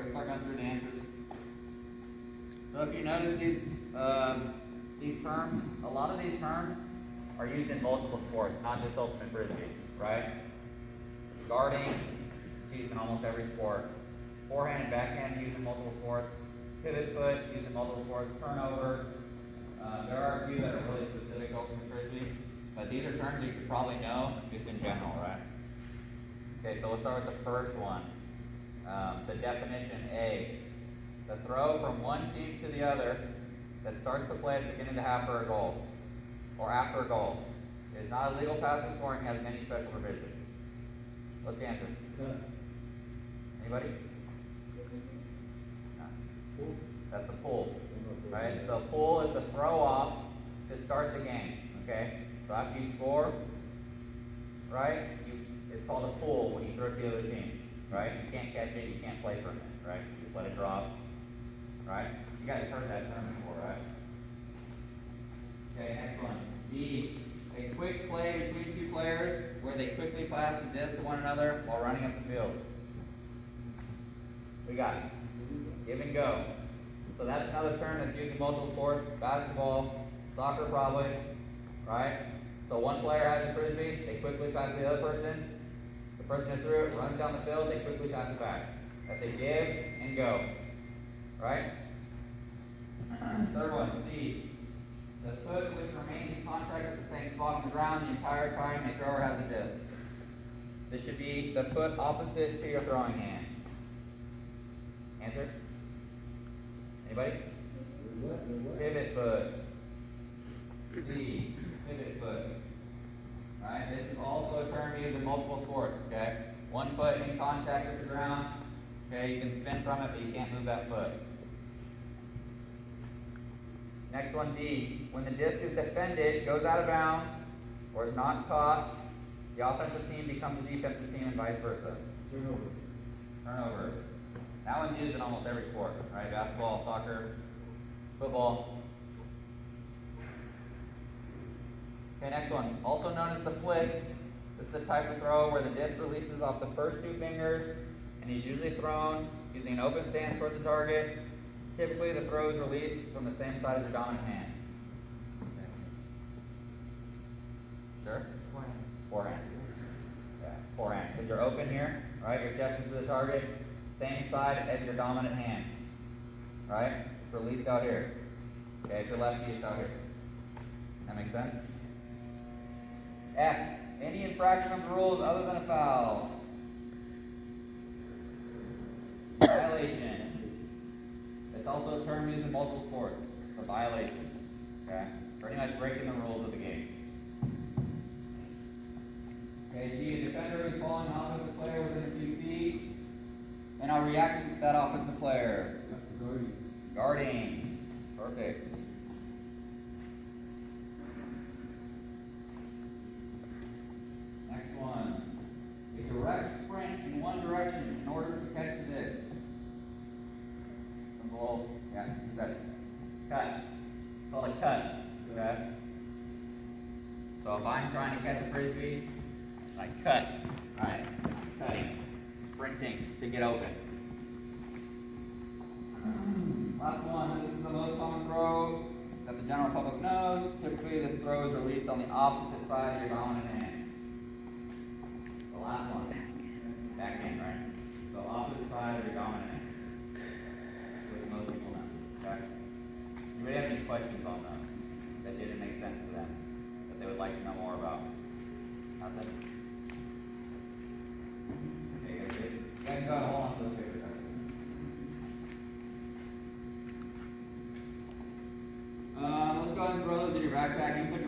we're gonna start going through the answers. So if you notice these terms, a lot of these terms are used in multiple sports, not just ultimate frisbee, right? Guarding is used in almost every sport. Forehand and backhand used in multiple sports. Pivot foot used in multiple sports. Turnover. There are a few that are really specific to ultimate frisbee, but these are terms you should probably know just in general, right? Okay, so we'll start with the first one. The definition A. The throw from one team to the other that starts the play at the beginning of the half or a goal, or after a goal. It is not a legal pass or scoring, has many special provisions. What's the answer? Anybody? No. That's a pull, right? So pull is the throw off to start the game, okay? So after you score, right, it's called a pull when you throw it to the other team, right? You can't catch it, you can't play from it, right? You just let it drop, right? You guys heard that term before, right? Okay, next one. B, a quick play between two players where they quickly pass the disc to one another while running up the field. We got give and go. So that's another term that's used in multiple sports, basketball, soccer probably, right? So one player has a frisbee, they quickly pass to the other person. The person that threw it runs down the field, they quickly pass it back. That's a give and go, right? Third one, C. The foot which remains in contact with the same spot on the ground the entire time the thrower has a disc. This should be the foot opposite to your throwing hand. Answer? Anybody? Pivot foot. C. Pivot foot. Alright, this is also a term used in multiple sports, okay? One foot in contact with the ground. Okay, you can spin from it, but you can't move that foot. Next one, D. When the disc is defended, goes out of bounds, or is not caught, the offensive team becomes the defensive team and vice versa. Turnover. That one's used in almost every sport, right? Basketball, soccer, football. Okay, next one. Also known as the flick. This is the type of throw where the disc releases off the first two fingers and is usually thrown using an open stance towards the target. Typically, the throw is released from the same side as your dominant hand. Sure? Forehand. Yeah, forehand. Because you're open here, right? Your chest is to the target. Same side as your dominant hand. Right? It's released out here. Okay, if you're lefty, it's out here. That makes sense? F. Any infraction of the rules other than a foul. Violation. It's also a term used in multiple sports. It's a violation. Okay? Pretty much breaking the rules of the game. Okay, G, a defender who's following an offensive player within a few feet and are reacting to that offensive player. Guarding. Perfect. Next one. A direct sprint in one direction in order to catch the disc. Below, yeah, cut. It's called a cut. Okay? So if I'm trying to catch a frisbee, I cut. Right? Cutting. Sprinting to get open. Last one, this is the most common throw that the general public knows. Typically this throw is released on the opposite side of your dominant hand. The last one. Backhand, right? So opposite side of your dominant hand. Most people know. Okay? Anybody have any questions on those that didn't make sense to them, that they would like to know more about? Nothing? Okay, guys, good. You guys got to hold on to those papers, guys. Let's go ahead and throw those in your backpack and put